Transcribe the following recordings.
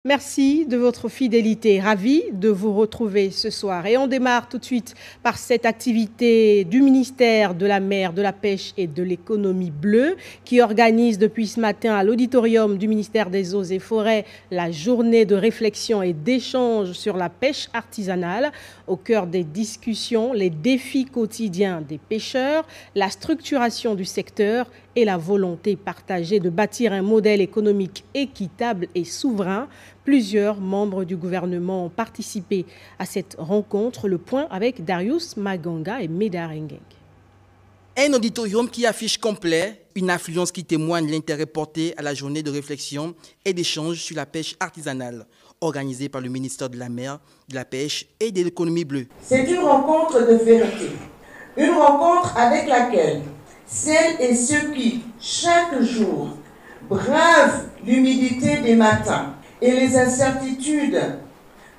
Merci de votre fidélité. Ravi de vous retrouver ce soir. Et on démarre tout de suite par cette activité du ministère de la Mer, de la Pêche et de l'Économie bleue qui organise depuis ce matin à l'auditorium du ministère des Eaux et Forêts la journée de réflexion et d'échange sur la pêche artisanale. Au cœur des discussions, les défis quotidiens des pêcheurs, la structuration du secteur et la volonté partagée de bâtir un modèle économique équitable et souverain. Plusieurs membres du gouvernement ont participé à cette rencontre. Le point avec Darius Maganga et Medarengeng. Un auditorium qui affiche complet une affluence qui témoigne de l'intérêt porté à la journée de réflexion et d'échange sur la pêche artisanale, organisée par le ministère de la Mer, de la Pêche et de l'Économie bleue. C'est une rencontre de vérité, une rencontre avec laquelle celles et ceux qui, chaque jour, bravent l'humidité des matins et les incertitudes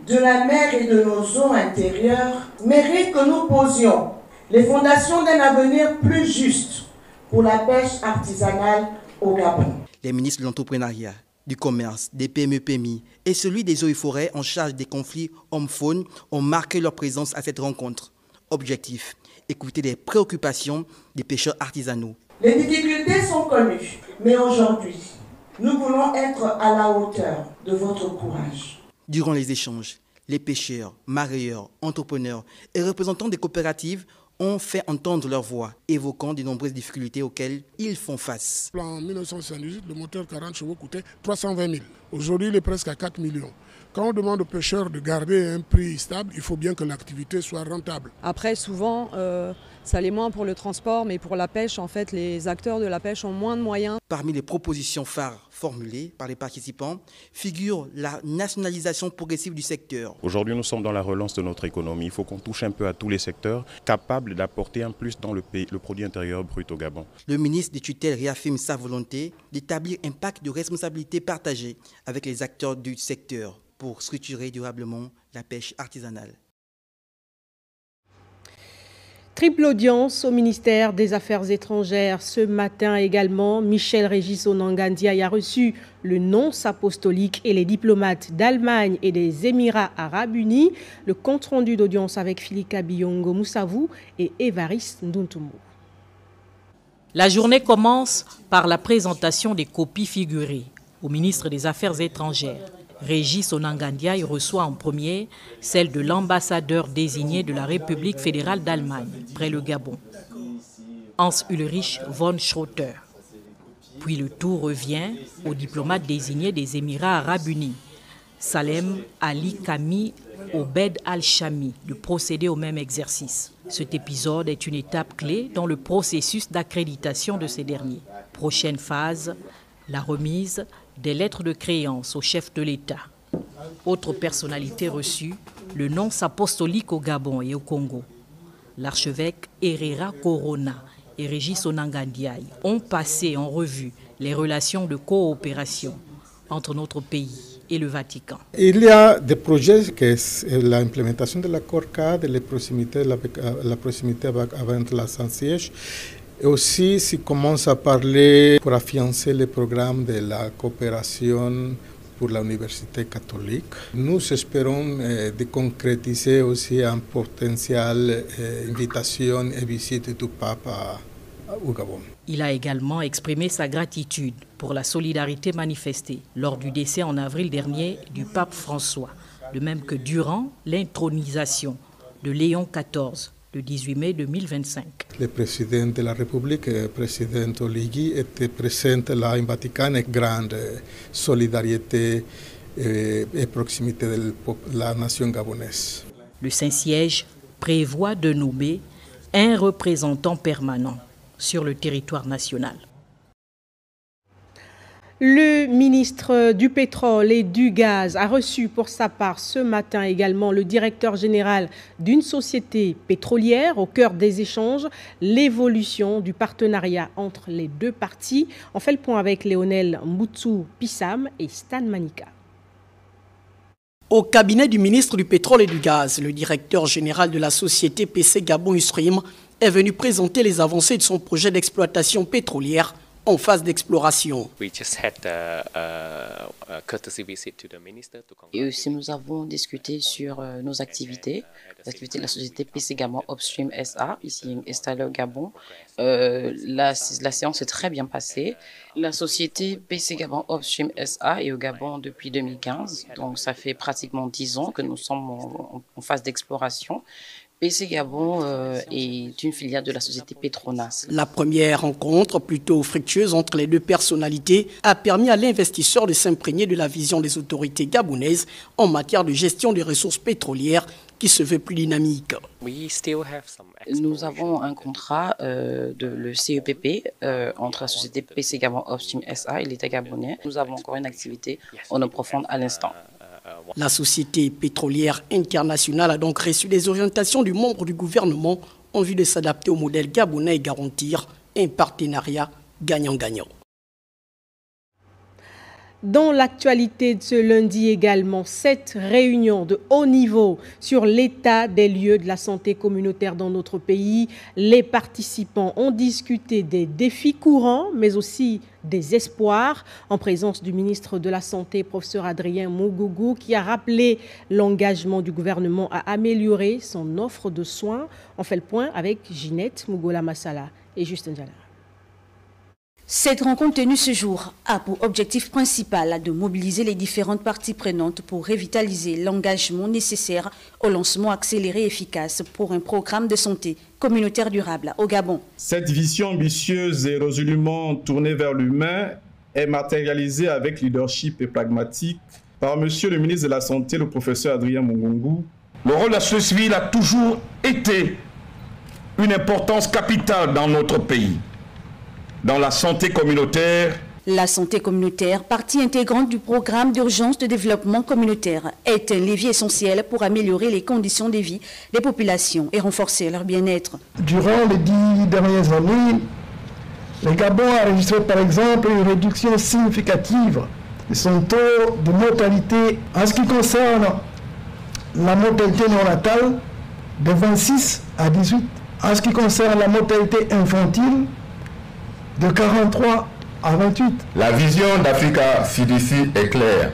de la mer et de nos eaux intérieures méritent que nous posions les fondations d'un avenir plus juste pour la pêche artisanale au Gabon. Les ministres de l'entrepreneuriat, du commerce, des PME-PMI et celui des eaux et forêts en charge des conflits hommes-faunes ont marqué leur présence à cette rencontre. Objectif, écouter les préoccupations des pêcheurs artisanaux. Les difficultés sont connues, mais aujourd'hui, nous voulons être à la hauteur de votre courage. Durant les échanges, les pêcheurs, mareyeurs, entrepreneurs et représentants des coopératives ont fait entendre leur voix, évoquant de nombreuses difficultés auxquelles ils font face. En 1978, le moteur 40 chevaux coûtait 320 000. Aujourd'hui, il est presque à 4 millions. Quand on demande aux pêcheurs de garder un prix stable, il faut bien que l'activité soit rentable. Après, souvent, ça l'est moins pour le transport, mais pour la pêche, en fait, les acteurs de la pêche ont moins de moyens. Parmi les propositions phares formulées par les participants figure la nationalisation progressive du secteur. Aujourd'hui, nous sommes dans la relance de notre économie. Il faut qu'on touche un peu à tous les secteurs, capables d'apporter un plus dans le produit intérieur brut au Gabon. Le ministre des tutelles réaffirme sa volonté d'établir un pacte de responsabilité partagée avec les acteurs du secteur pour structurer durablement la pêche artisanale. Triple audience au ministère des Affaires étrangères. Ce matin également, Michel Régis Onangandiaï a reçu le nonce apostolique et les diplomates d'Allemagne et des Émirats arabes unis. Le compte-rendu d'audience avec Filika Biyongo Moussavou et Évariste Nduntumu. La journée commence par la présentation des copies figurées au ministre des Affaires étrangères. Régis Onangandiaï reçoit en premier celle de l'ambassadeur désigné de la République fédérale d'Allemagne, près le Gabon, Hans-Ulrich von Schroeter. Puis le tour revient au diplomate désigné des Émirats arabes unis, Salem Ali Kami Obed Al-Shami, de procéder au même exercice. Cet épisode est une étape clé dans le processus d'accréditation de ces derniers. Prochaine phase, la remise des lettres de créance au chef de l'État. Autre personnalité reçue, le nonce apostolique au Gabon et au Congo. L'archevêque Herrera Corona et Régis Onangandiaï ont passé en revue les relations de coopération entre notre pays et le Vatican. Il y a des projets que l'implémentation de l'accord cadre, la proximité avec la Saint-Siège. Et aussi, si commence à parler pour affiancer le programme de la coopération pour l'université catholique. Nous espérons de concrétiser aussi une potentielle invitation et visite du pape au Gabon. Il a également exprimé sa gratitude pour la solidarité manifestée lors du décès en avril dernier du pape François, de même que durant l'intronisation de Léon XIV. Le 18 mai 2025. Le président de la République, le président Oligui, était présent là en Vatican avec grande solidarité et proximité de la nation gabonaise. Le Saint-Siège prévoit de nommer un représentant permanent sur le territoire national. Le ministre du Pétrole et du Gaz a reçu pour sa part ce matin également le directeur général d'une société pétrolière au cœur des échanges, l'évolution du partenariat entre les deux parties. On fait le point avec Léonel Mboutsou Pissam et Stan Manika. Au cabinet du ministre du Pétrole et du Gaz, le directeur général de la société PC Gabon Ustream est venu présenter les avancées de son projet d'exploitation pétrolière en phase d'exploration. Et aussi, nous avons discuté sur nos activités, l'activité de la société PC Gabon Upstream SA, ici installée au Gabon. La séance est très bien passée. La société PC Gabon Upstream SA est au Gabon depuis 2015, donc ça fait pratiquement 10 ans que nous sommes en phase d'exploration. PC Gabon est une filiale de la société Petronas. La première rencontre, plutôt fructueuse entre les deux personnalités, a permis à l'investisseur de s'imprégner de la vision des autorités gabonaises en matière de gestion des ressources pétrolières qui se veut plus dynamique. Nous avons un contrat le CEPP entre la société PC Gabon Upstream SA et l'État gabonais. Nous avons encore une activité en eau profonde à l'instant. La société pétrolière internationale a donc reçu des orientations du membre du gouvernement en vue de s'adapter au modèle gabonais et garantir un partenariat gagnant-gagnant. Dans l'actualité de ce lundi également, 7 réunions de haut niveau sur l'état des lieux de la santé communautaire dans notre pays. Les participants ont discuté des défis courants, mais aussi des espoirs, en présence du ministre de la Santé, professeur Adrien Mugugu, qui a rappelé l'engagement du gouvernement à améliorer son offre de soins. On fait le point avec Ginette Mugola Massala et Justin Jala. Cette rencontre tenue ce jour a pour objectif principal de mobiliser les différentes parties prenantes pour revitaliser l'engagement nécessaire au lancement accéléré et efficace pour un programme de santé communautaire durable au Gabon. Cette vision ambitieuse et résolument tournée vers l'humain est matérialisée avec leadership et pragmatique par Monsieur le ministre de la Santé, le professeur Adrien Mugugu. Le rôle de la société civile a toujours été une importance capitale dans notre pays. Dans la santé communautaire. La santé communautaire, partie intégrante du programme d'urgence de développement communautaire, est un levier essentiel pour améliorer les conditions de vie des populations et renforcer leur bien-être. Durant les 10 dernières années, le Gabon a enregistré par exemple une réduction significative de son taux de mortalité en ce qui concerne la mortalité néonatale de 26 à 18, en ce qui concerne la mortalité infantile de 43 à 28. La vision d'Africa CDC est claire.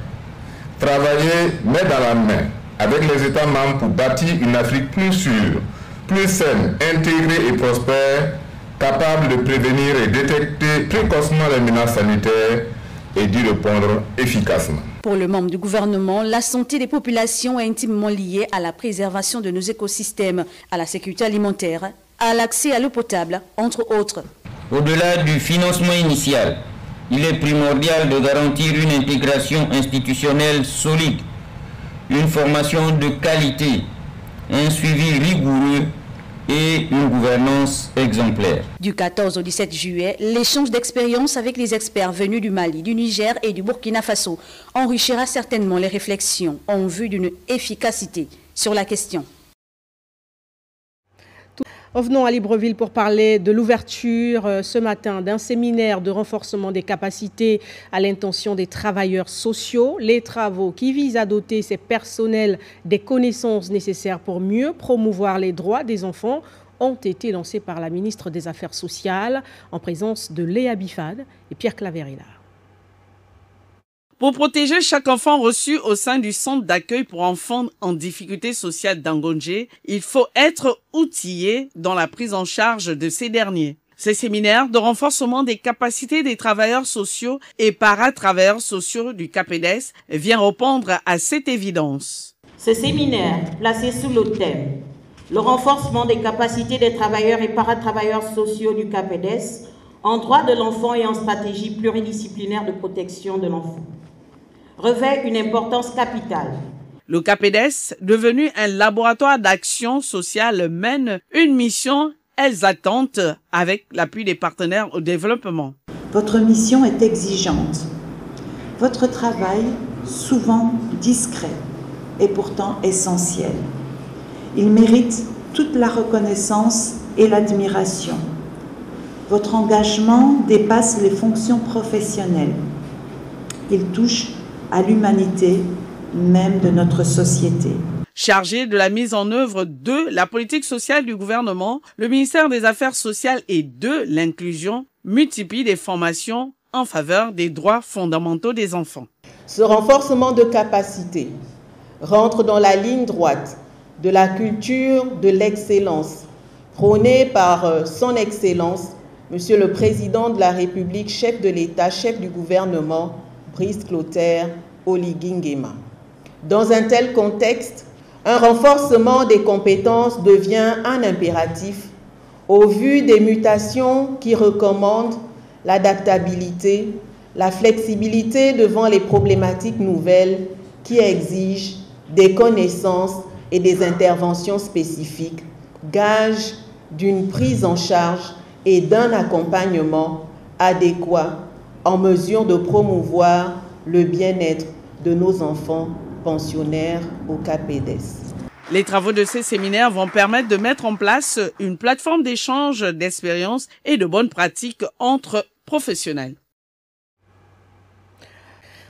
Travailler main dans la main avec les États membres pour bâtir une Afrique plus sûre, plus saine, intégrée et prospère, capable de prévenir et détecter précocement les menaces sanitaires et d'y répondre efficacement. Pour le membre du gouvernement, la santé des populations est intimement liée à la préservation de nos écosystèmes, à la sécurité alimentaire, à l'accès à l'eau potable, entre autres. Au-delà du financement initial, il est primordial de garantir une intégration institutionnelle solide, une formation de qualité, un suivi rigoureux et une gouvernance exemplaire. Du 14 au 17 juillet, l'échange d'expériences avec les experts venus du Mali, du Niger et du Burkina Faso enrichira certainement les réflexions en vue d'une efficacité sur la question. Revenons à Libreville pour parler de l'ouverture ce matin d'un séminaire de renforcement des capacités à l'intention des travailleurs sociaux. Les travaux qui visent à doter ces personnels des connaissances nécessaires pour mieux promouvoir les droits des enfants ont été lancés par la ministre des Affaires sociales en présence de Léa Bifad et Pierre Claverilla. Pour protéger chaque enfant reçu au sein du centre d'accueil pour enfants en difficulté sociale d'Angonje, il faut être outillé dans la prise en charge de ces derniers. Ce séminaire de renforcement des capacités des travailleurs sociaux et paratravailleurs sociaux du CAPEDES vient répondre à cette évidence. Ce séminaire, placé sous le thème « Le renforcement des capacités des travailleurs et paratravailleurs sociaux du CAPEDES en droit de l'enfant et en stratégie pluridisciplinaire de protection de l'enfant », revêt une importance capitale. Le CAPEDES, devenu un laboratoire d'action sociale, mène une mission, elles attendent, avec l'appui des partenaires au développement. Votre mission est exigeante. Votre travail, souvent discret, est pourtant essentiel. Il mérite toute la reconnaissance et l'admiration. Votre engagement dépasse les fonctions professionnelles. Il touche à l'humanité même de notre société. Chargé de la mise en œuvre de la politique sociale du gouvernement, le ministère des Affaires sociales et de l'inclusion, multiplie les formations en faveur des droits fondamentaux des enfants. Ce renforcement de capacité rentre dans la ligne droite de la culture de l'excellence prônée par son Excellence, Monsieur le Président de la République, chef de l'État, chef du gouvernement, Brice Clotaire Oligui Nguema. Dans un tel contexte, un renforcement des compétences devient un impératif au vu des mutations qui recommandent l'adaptabilité, la flexibilité devant les problématiques nouvelles qui exigent des connaissances et des interventions spécifiques, gage d'une prise en charge et d'un accompagnement adéquat en mesure de promouvoir le bien-être de nos enfants pensionnaires au CAPEDES. Les travaux de ces séminaires vont permettre de mettre en place une plateforme d'échange d'expériences et de bonnes pratiques entre professionnels.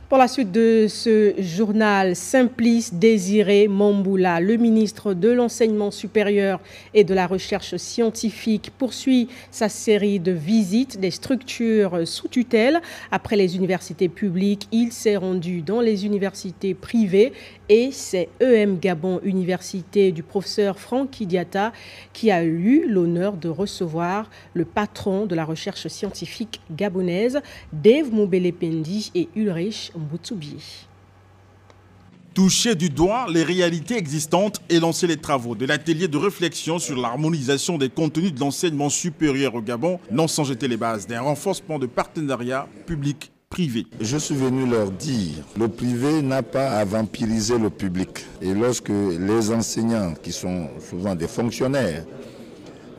Pour la suite de ce journal, Simplice Désiré Mamboula, le ministre de l'Enseignement supérieur et de la Recherche scientifique, poursuit sa série de visites des structures sous tutelle. Après les universités publiques, il s'est rendu dans les universités privées et c'est EM Gabon Université du professeur Franck Diatta qui a eu l'honneur de recevoir le patron de la recherche scientifique gabonaise, Dave Moubele-Pendi et Ulrich Mboutoubi. Toucher du doigt les réalités existantes et lancer les travaux de l'atelier de réflexion sur l'harmonisation des contenus de l'enseignement supérieur au Gabon, non sans jeter les bases d'un renforcement de partenariat public privé. Je suis venu leur dire, le privé n'a pas à vampiriser le public. Et lorsque les enseignants, qui sont souvent des fonctionnaires,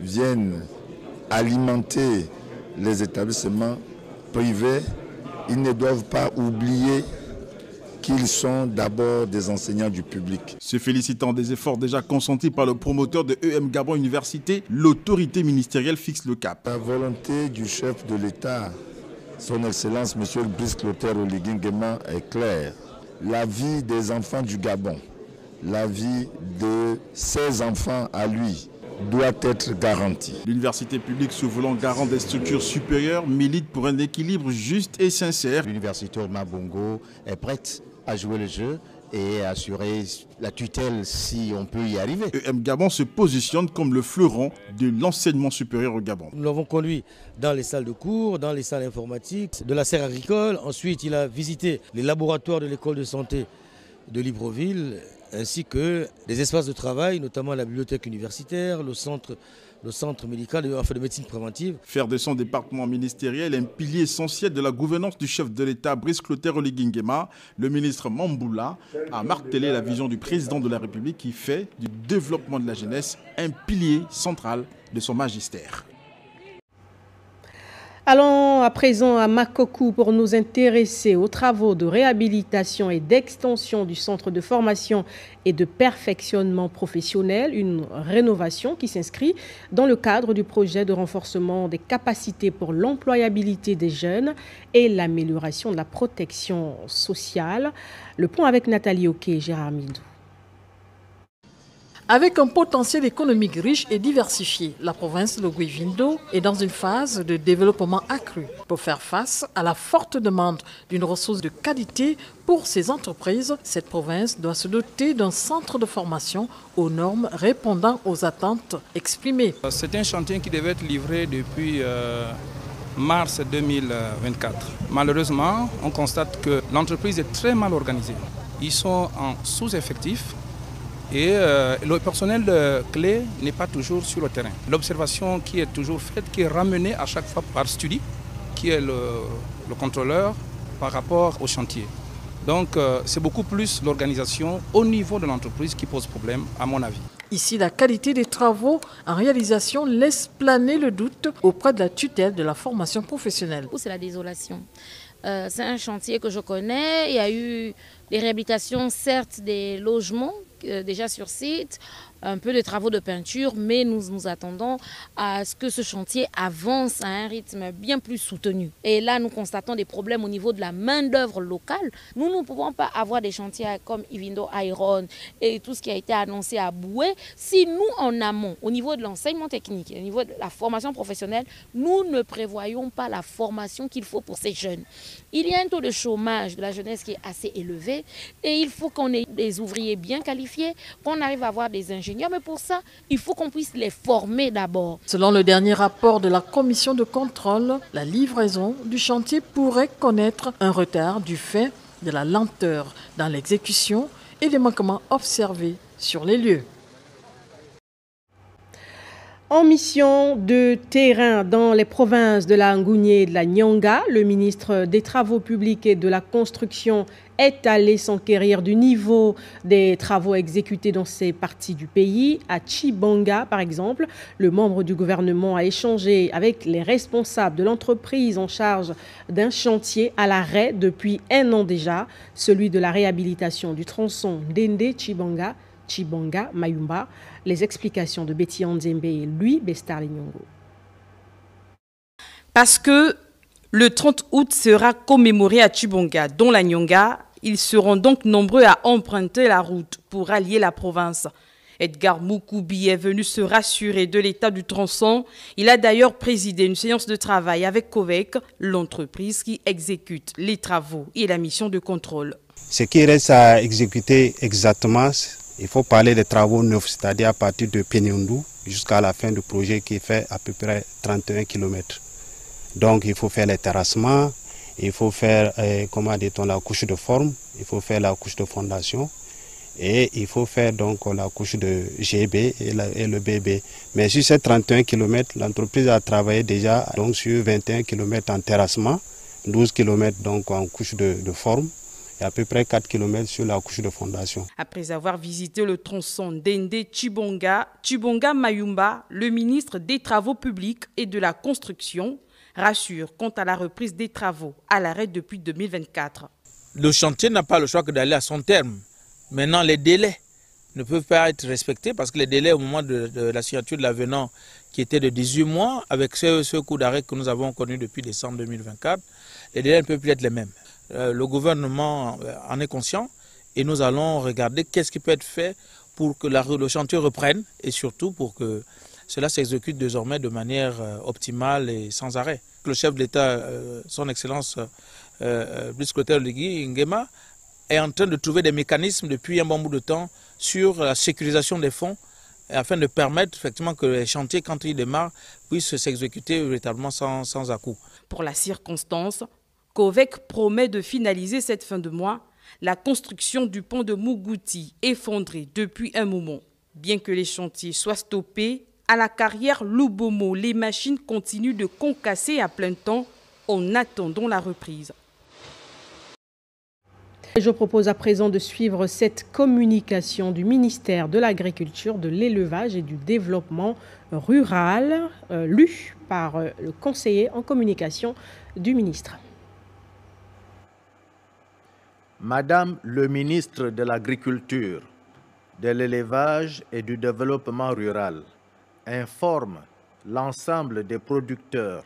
viennent alimenter les établissements privés, ils ne doivent pas oublier qu'ils sont d'abord des enseignants du public. Se félicitant des efforts déjà consentis par le promoteur de EM Gabon Université, l'autorité ministérielle fixe le cap. La volonté du chef de l'État, Son Excellence, M. Brice Clotaire Oligui Nguema, est claire. La vie des enfants du Gabon, la vie de ses enfants à lui, doit être garantie. L'université publique, se voulant garant des structures supérieures, milite pour un équilibre juste et sincère. L'université Omar Bongo est prête à jouer le jeu et assurer la tutelle si on peut y arriver. EM Gabon se positionne comme le fleuron de l'enseignement supérieur au Gabon. Nous l'avons conduit dans les salles de cours, dans les salles informatiques, de la serre agricole. Ensuite, il a visité les laboratoires de l'école de santé de Libreville, ainsi que des espaces de travail, notamment la bibliothèque universitaire, le centre médical de médecine préventive. Faire de son département ministériel un pilier essentiel de la gouvernance du chef de l'État Brice Clotaire Oligui Nguema, le ministre Mamboula a martelé la vision du président de la République qui fait du développement de la jeunesse un pilier central de son magistère. Allons à présent à Makokou pour nous intéresser aux travaux de réhabilitation et d'extension du centre de formation et de perfectionnement professionnel, une rénovation qui s'inscrit dans le cadre du projet de renforcement des capacités pour l'employabilité des jeunes et l'amélioration de la protection sociale. Le point avec Nathalie Oké et Gérard Mindou. Avec un potentiel économique riche et diversifié, la province de Guivindo est dans une phase de développement accru. Pour faire face à la forte demande d'une ressource de qualité pour ses entreprises, cette province doit se doter d'un centre de formation aux normes répondant aux attentes exprimées. C'est un chantier qui devait être livré depuis mars 2024. Malheureusement, on constate que l'entreprise est très mal organisée. Ils sont en sous-effectif. Et le personnel clé n'est pas toujours sur le terrain. L'observation qui est toujours faite, qui est ramenée à chaque fois par Studi, qui est le contrôleur par rapport au chantier. Donc c'est beaucoup plus l'organisation au niveau de l'entreprise qui pose problème, à mon avis. Ici, la qualité des travaux en réalisation laisse planer le doute auprès de la tutelle de la formation professionnelle. C'est la désolation. C'est un chantier que je connais. Il y a eu des réhabilitations, certes, des logements déjà sur site. un peu de travaux de peinture, mais nous nous attendons à ce que ce chantier avance à un rythme bien plus soutenu. Et là, nous constatons des problèmes au niveau de la main-d'œuvre locale. Nous ne pouvons pas avoir des chantiers comme Ivindo Iron et tout ce qui a été annoncé à Boué si nous, en amont, au niveau de l'enseignement technique, au niveau de la formation professionnelle, nous ne prévoyons pas la formation qu'il faut pour ces jeunes. Il y a un taux de chômage de la jeunesse qui est assez élevé et il faut qu'on ait des ouvriers bien qualifiés, qu'on arrive à avoir des ingénieurs, mais pour ça, il faut qu'on puisse les former d'abord. Selon le dernier rapport de la commission de contrôle, la livraison du chantier pourrait connaître un retard du fait de la lenteur dans l'exécution et des manquements observés sur les lieux. En mission de terrain dans les provinces de la Ngounié et de la Nyanga, le ministre des Travaux publics et de la Construction est allé s'enquérir du niveau des travaux exécutés dans ces parties du pays. À Tchibanga, par exemple, le membre du gouvernement a échangé avec les responsables de l'entreprise en charge d'un chantier à l'arrêt depuis 1 an déjà, celui de la réhabilitation du tronçon Dende-Tchibanga, Mayumba. Les explications de Betty Anzembe et lui, Bestar Linyongo. Parce que le 30 août sera commémoré à Tchibanga, dont la Nyonga, ils seront donc nombreux à emprunter la route pour allier la province. Edgar Moukoubi est venu se rassurer de l'état du tronçon. Il a d'ailleurs présidé une séance de travail avec COVEC, l'entreprise qui exécute les travaux et la mission de contrôle. Ce qui reste à exécuter exactement, il faut parler des travaux neufs, c'est-à-dire à partir de Péniondou jusqu'à la fin du projet qui fait à peu près 31 km. Donc il faut faire les terrassements, il faut faire la couche de forme, il faut faire la couche de fondation et il faut faire donc la couche de GB et le BB. Mais sur ces 31 km, l'entreprise a travaillé déjà donc sur 21 km en terrassement, 12 km donc en couche de forme, et à peu près 4 km sur la couche de fondation. Après avoir visité le tronçon Dende-Tchibanga, Mayumba, le ministre des Travaux publics et de la Construction rassure quant à la reprise des travaux à l'arrêt depuis 2024. Le chantier n'a pas le choix que d'aller à son terme. Maintenant, les délais ne peuvent pas être respectés parce que les délais au moment de la signature de l'avenant qui était de 18 mois, avec ce coup d'arrêt que nous avons connu depuis décembre 2024, les délais ne peuvent plus être les mêmes. Le gouvernement en est conscient et nous allons regarder qu'est-ce qui peut être fait pour que le chantier reprenne et surtout pour que cela s'exécute désormais de manière optimale et sans arrêt. Le chef de l'État, son Excellence Brice Clotaire Oligui Nguema, est en train de trouver des mécanismes depuis un bon bout de temps sur la sécurisation des fonds afin de permettre effectivement que les chantiers, quand ils démarrent, puissent s'exécuter véritablement sans à-coups. Pour la circonstance, COVEC promet de finaliser cette fin de mois la construction du pont de Mougouti, effondré depuis un moment. Bien que les chantiers soient stoppés, à la carrière Lubomo, les machines continuent de concasser à plein temps en attendant la reprise. Je propose à présent de suivre cette communication du ministère de l'Agriculture, de l'Élevage et du Développement rural, lue par le conseiller en communication du ministre. Madame le ministre de l'Agriculture, de l'Élevage et du Développement rural informe l'ensemble des producteurs,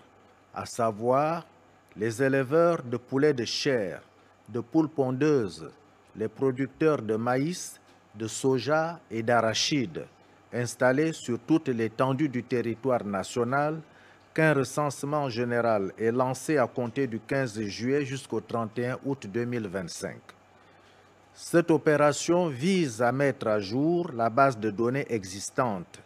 à savoir les éleveurs de poulets de chair, de poules pondeuses, les producteurs de maïs, de soja et d'arachides, installés sur toute l'étendue du territoire national, qu'un recensement général est lancé à compter du 15 juillet jusqu'au 31 août 2025. Cette opération vise à mettre à jour la base de données existante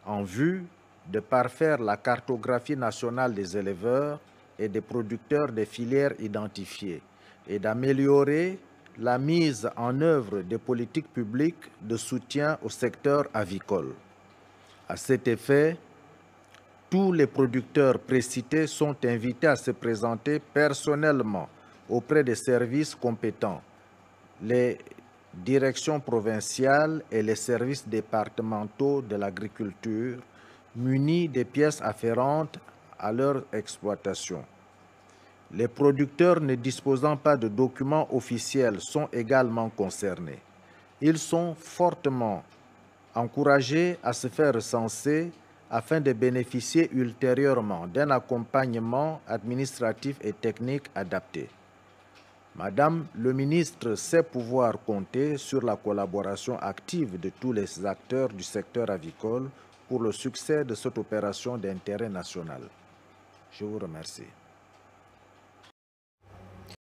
en vue de parfaire la cartographie nationale des éleveurs et des producteurs des filières identifiées et d'améliorer la mise en œuvre des politiques publiques de soutien au secteur avicole. À cet effet, tous les producteurs précités sont invités à se présenter personnellement auprès des services compétents, les directions provinciales et les services départementaux de l'agriculture, munis des pièces afférentes à leur exploitation. Les producteurs ne disposant pas de documents officiels sont également concernés. Ils sont fortement encouragés à se faire recenser afin de bénéficier ultérieurement d'un accompagnement administratif et technique adapté. Madame le ministre sait pouvoir compter sur la collaboration active de tous les acteurs du secteur avicole pour le succès de cette opération d'intérêt national. Je vous remercie.